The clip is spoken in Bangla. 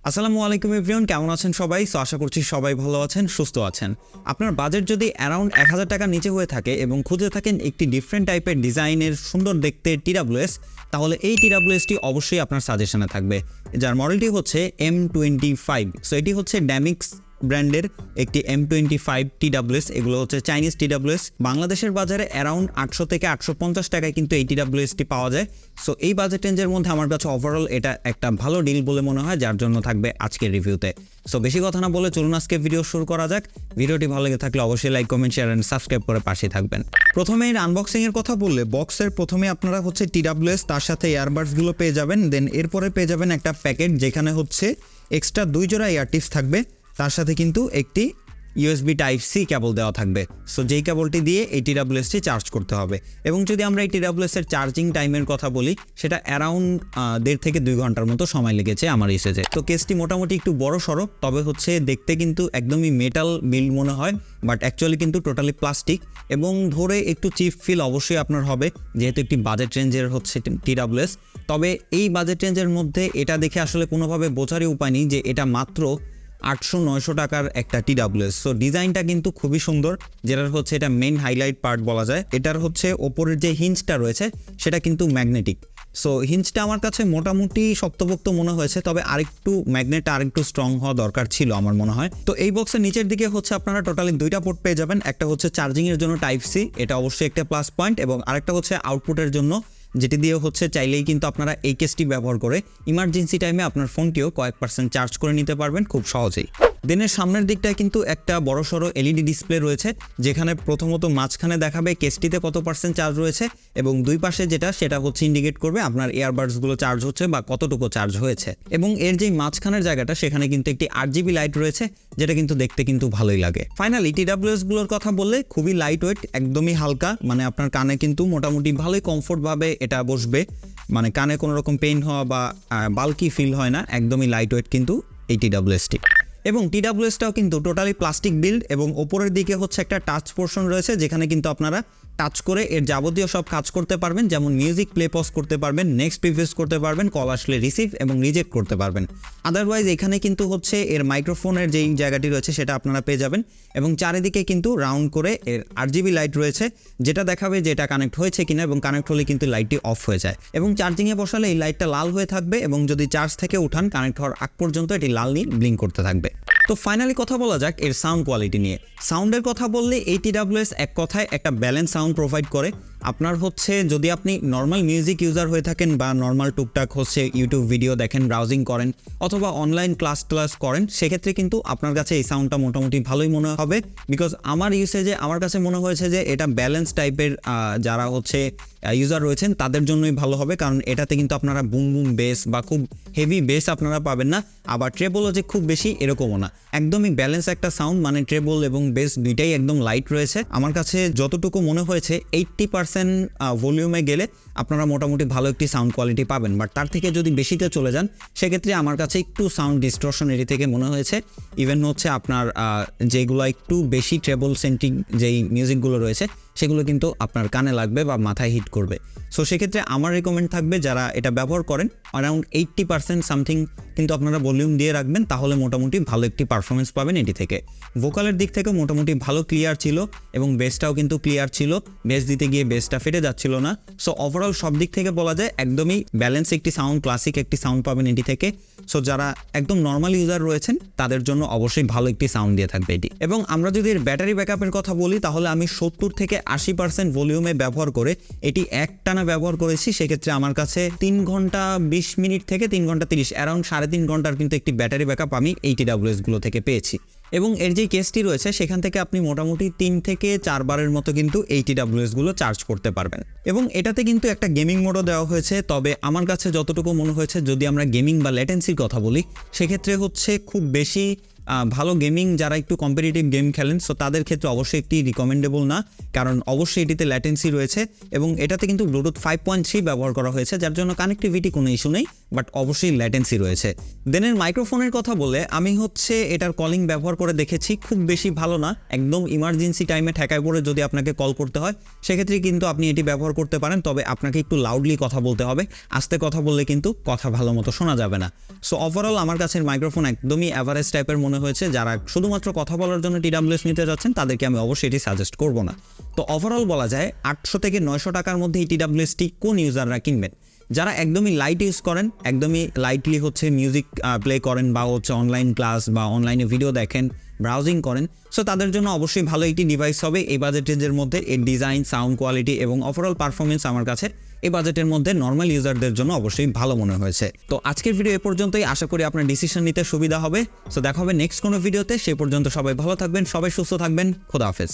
আসসালামু আলাইকুম এভরিওয়ান, কেমন আছেন সবাই? সো আশা করছি সবাই ভালো আছেন, সুস্থ আছেন। আপনার বাজেট যদি অ্যারাউন্ড 1000 টাকার নিচে হয়ে থাকে এবং খুঁজে থাকেন একটি ডিফারেন্ট টাইপের ডিজাইনের সুন্দর দেখতে TWS, তাহলে এই TWSটি অবশ্যই আপনার সাজেশনে থাকবে, যার মডেলটি হচ্ছে M25। সো এটি হচ্ছে ড্যামিক্স ব্র্যান্ডের একটি M25 TWS। এগুলো হচ্ছে চাইনিজ TWS। বাংলাদেশের বাজারে অ্যারাউন্ড 800 থেকে 850 টাকায় কিন্তু এই TWSটি পাওয়া যায়। সো এই বাজেট রেঞ্জের মধ্যে আমার কাছে ওভারঅল এটা একটা ভালো ডিল বলে মনে হয়, যার জন্য থাকবে আজকের রিভিউতে। সো বেশি কথা না বলে চলুন আজকে ভিডিও শুরু করা যাক। ভিডিওটি ভালো লেগে থাকলে অবশ্যই like, comment, share and subscribe করে পাশে থাকবেন। প্রথমে এর আনবক্সিং এর কথা বললে, বক্সের প্রথমে আপনারা হচ্ছে TWS তার সাথে ইয়ারবাডসগুলো পেয়ে যাবেন। দেন এরপরে পেয়ে যাবেন একটা প্যাকেট, যেখানে হচ্ছে এক্সট্রা 2 জোড়া ইয়ারটিপস থাকবে। তার সাথে কিন্তু একটি USB Type-C কেবল দেওয়া থাকবে। সো যেই কেবলটি দিয়ে এই TWSটি চার্জ করতে হবে। এবং যদি আমরা এই TWS-এর চার্জিং টাইমের কথা বলি, সেটা অ্যারাউন্ড 1.5 থেকে 2 ঘন্টার মতো সময় লেগেছে আমার ইউসেজে। তো কেসটি মোটামুটি একটু বড় সড়ো, তবে হচ্ছে দেখতে কিন্তু একদমই মেটাল বিল্ড মনে হয়, বাট অ্যাকচুয়ালি কিন্তু টোটালি প্লাস্টিক। এবং ধরে একটু চিপ ফিল অবশ্যই আপনার হবে, যেহেতু একটি বাজেট রেঞ্জের হচ্ছে TWS। তবে এই বাজেট রেঞ্জের মধ্যে এটা দেখে আসলে কোনোভাবে বোঝারই উপায় নেই যে এটা মাত্র 800-900 টাকার একটা TWS। সো ডিজাইনটা কিন্তু খুবই সুন্দর, যেটার হচ্ছে এটা মেইন হাইলাইট পার্ট বলা যায়। এটার হচ্ছে ওপরের যে হিঞ্জটা রয়েছে সেটা কিন্তু ম্যাগনেটিক। সো হিঞ্জটা আমার কাছে মোটামুটি শক্তপোক্ত মনে হয়েছে, তবে আরেকটু ম্যাগনেটটা আরেকটু স্ট্রং হওয়া দরকার ছিল আমার মনে হয়। তো এই বক্সের নিচের দিকে হচ্ছে আপনারা টোটালি 2টা পোর্ট পেয়ে যাবেন। একটা হচ্ছে চার্জিংয়ের জন্য Type-C, এটা অবশ্যই একটা প্লাস পয়েন্ট, এবং আরেকটা হচ্ছে আউটপুটের জন্য, যেটি দিয়ে হচ্ছে চাইলেই কিন্তু আপনারা এই কেসটি ব্যবহার করে ইমার্জেন্সি টাইমে আপনার ফোনটিও কয়েক % চার্জ করে নিতে পারবেন খুব সহজেই। দেনের সামনের দিকটায় কিন্তু একটা বড়সড় LED ডিসপ্লে রয়েছে, যেখানে প্রথমত মাঝখানে দেখাবে কেসটিতে কত % চার্জ রয়েছে, এবং দুই পাশে সেটা হচ্ছে ইন্ডিকেট করবে আপনার ইয়ারবাডসগুলো চার্জ হচ্ছে বা কতটুকু চার্জ হয়েছে। এবং এর যে মাঝখানের জায়গাটা, সেখানে কিন্তু একটি RGB লাইট রয়েছে, যেটা কিন্তু দেখতে কিন্তু ভালোই লাগে। ফাইনালি TWS-গুলোর কথা বললে খুবই লাইট ওয়েট, একদমই হালকা, মানে আপনার কানে কিন্তু মোটামুটি ভালোই কমফোর্টভাবে এটা বসবে, মানে কানে কোনো রকম পেইন হওয়া বা বাল্কি ফিল হয় না, একদমই লাইট ওয়েট কিন্তু এই TWS-টি। এবং TWS-টাও কিন্তু টোটালি প্লাস্টিক বিল্ড, এবং ওপরের দিকে হচ্ছে একটা টাচ পোর্শন রয়েছে, যেখানে কিন্তু আপনারা টাচ করে এর যাবতীয় সব কাজ করতে পারবেন, যেমন মিউজিক প্লে পজ করতে পারবেন, নেক্সট প্রিভিউস করতে পারবেন, কল আসলে রিসিভ এবং রিজেক্ট করতে পারবেন। আদারওয়াইজ এখানে কিন্তু হচ্ছে এর মাইক্রোফোনের যেই জায়গাটি রয়েছে সেটা আপনারা পেয়ে যাবেন, এবং চারিদিকে কিন্তু রাউন্ড করে এর RGB লাইট রয়েছে, যেটা দেখাবে যে এটা কানেক্ট হয়েছে কিনা, এবং কানেক্ট হলে কিন্তু লাইটটি অফ হয়ে যায়। এবং চার্জিংয়ে বসালে এই লাইটটা লাল হয়ে থাকবে, এবং যদি চার্জ থেকে উঠান কানেক্ট হওয়ার আগ পর্যন্ত এটি লাল নীল ব্লিঙ্ক করতে থাকবে। তো ফাইনালি কথা বলা যাক এর সাউন্ড কোয়ালিটি নিয়ে। সাউন্ডের কথা বললে এই TWS এক কথায় একটা ব্যালেন্স সাউন্ড প্রোভাইড করে। আপনার হচ্ছে যদি আপনি নর্মাল মিউজিক ইউজার হয়ে থাকেন, বা নর্মাল টুকটাক হচ্ছে ইউটিউব ভিডিও দেখেন, ব্রাউজিং করেন, অথবা অনলাইন ক্লাস করেন, সেক্ষেত্রে কিন্তু আপনার কাছে এই সাউন্ডটা মোটামুটি ভালোই মনে হবে। বিকজ আমার ইউসেজে আমার কাছে মনে হয়েছে যে এটা ব্যালেন্স টাইপের যারা হচ্ছে ইউজার রয়েছেন তাদের জন্যই ভালো হবে, কারণ এটাতে কিন্তু আপনারা বুম বুম বেস বা খুব হেভি বেস আপনারা পাবেন না, আবার ট্রেবলও যে খুব বেশি এরকমও না। একদমই ব্যালেন্স একটা সাউন্ড, মানে ট্রেবল এবং বেস দুইটাই একদম লাইট রয়েছে। আমার কাছে যতটুকু মনে হয়েছে 80% ভলিউমে গেলে আপনারা মোটামুটি ভালো একটি সাউন্ড কোয়ালিটি পাবেন, বাট তার থেকে যদি বেশিতে চলে যান সেক্ষেত্রে আমার কাছে একটু সাউন্ড ডিস্টরশন এরি থেকে মনে হয়েছে। ইভেন হচ্ছে আপনার যেগুলো একটু বেশি ট্রেবল সেন্ট্রিক যেই মিউজিকগুলো রয়েছে সেগুলো কিন্তু আপনার কানে লাগবে বা মাথায় হিট করবে। সো সেক্ষেত্রে আমার রেকমেন্ড থাকবে যারা এটা ব্যবহার করেন, অ্যারাউন্ড 80% সামথিং কিন্তু আপনারা ভলিউম দিয়ে রাখবেন, তাহলে মোটামুটি ভালো একটি পারফরমেন্স পাবেন এটি থেকে। ভোকালের দিক থেকে মোটামুটি ভালো ক্লিয়ার ছিল, এবং বেসটাও কিন্তু ক্লিয়ার ছিল, বেস দিতে গিয়ে বেসটা ফেটে যাচ্ছিল না। সো ওভারঅল সব দিক থেকে বলা যায় একদমই ব্যালেন্স একটি সাউন্ড, ক্লাসিক একটি সাউন্ড পাবেন এটি থেকে। সো যারা একদম নর্মাল ইউজার রয়েছেন তাদের জন্য অবশ্যই ভালো একটি সাউন্ড দিয়ে থাকবে এটি। এবং আমরা যদি এর ব্যাটারি ব্যাকআপের কথা বলি, তাহলে আমি 70 থেকে 80% ভলিউমে ব্যবহার করে এটি একটানা ব্যবহার করেছি। সেক্ষেত্রে আমার কাছে 3 ঘন্টা 20 মিনিট থেকে 3 ঘন্টা 30, অ্যারাউন্ড 3.5 ঘন্টার কিন্তু একটি ব্যাটারি ব্যাকআপ আমি এই TWS-গুলো থেকে পেয়েছি। এবং এর যে কেসটি রয়েছে সেখান থেকে আপনি মোটামুটি 3 থেকে 4 বারের মতো কিন্তু এই TWS-গুলো চার্জ করতে পারবেন। এবং এটাতে কিন্তু একটা গেমিং মোডও দেওয়া হয়েছে, তবে আমার কাছে যতটুকু মনে হয়েছে, যদি আমরা গেমিং বা ল্যাটেন্সির কথা বলি, সেক্ষেত্রে হচ্ছে খুব বেশি ভালো গেমিং যারা একটু কম্পিটিটিভ গেম খেলেন সো তাদের ক্ষেত্রে অবশ্যই একটি রিকমেন্ডেবল না, কারণ অবশ্যই এটিতে ল্যাটেন্সি রয়েছে এবং এটাতে কিন্তু ব্লুটুথ 5.3 ব্যবহার করা হয়েছে, যার জন্য কানেক্টিভিটি কোনো ইস্যু নেই, বাট অবশ্যই ল্যাটেন্সি রয়েছে। দেনের মাইক্রোফোনের কথা বলে আমি এটার কলিং ব্যবহার করে দেখেছি, খুব বেশি ভালো না, একদম ইমার্জেন্সি টাইমে ঠেকায় পড়ে যদি আপনাকে কল করতে হয় সেক্ষেত্রে কিন্তু আপনি এটি ব্যবহার করতে পারেন, তবে আপনাকে একটু লাউডলি কথা বলতে হবে, আস্তে কথা বললে কিন্তু কথা ভালো মতো শোনা যাবে না। সো ওভারঅল আমার কাছে মাইক্রোফোন একদমই অ্যাভারেজ টাইপের মনে হয়েছে। যারা শুধুমাত্র কথা বলার জন্য TWS নিতে যাচ্ছেন তাদেরকে আমি অবশ্যই এটি সাজেস্ট করব না। তো ওভারঅল বলা যায় 800 থেকে 900 টাকার মধ্যে এই TWSটি কোন ইউজাররা কিনবেন? যারা একদমই লাইট ইউজ করেন, একদমই লাইটলি মিউজিক প্লে করেন বা অনলাইন ক্লাস বা অনলাইনে ভিডিও দেখেন, ব্রাউজিং করেন, সো তাদের জন্য অবশ্যই ভালো একটি ডিভাইস হবে এই বাজেট রেঞ্জের মধ্যে। এর ডিজাইন, সাউন্ড কোয়ালিটি এবং ওভারঅল পারফরমেন্স আমার কাছে এই বাজেটের মধ্যে নর্মাল ইউজারদের জন্য অবশ্যই ভালো মনে হয়েছে। তো আজকের ভিডিও এ পর্যন্তই, আশা করি আপনার ডিসিশন নিতে সুবিধা হবে। সো দেখা হবে নেক্সট কোনো ভিডিওতে, সে পর্যন্ত সবাই ভালো থাকবেন, সবাই সুস্থ থাকবেন, খোদা হাফেজ।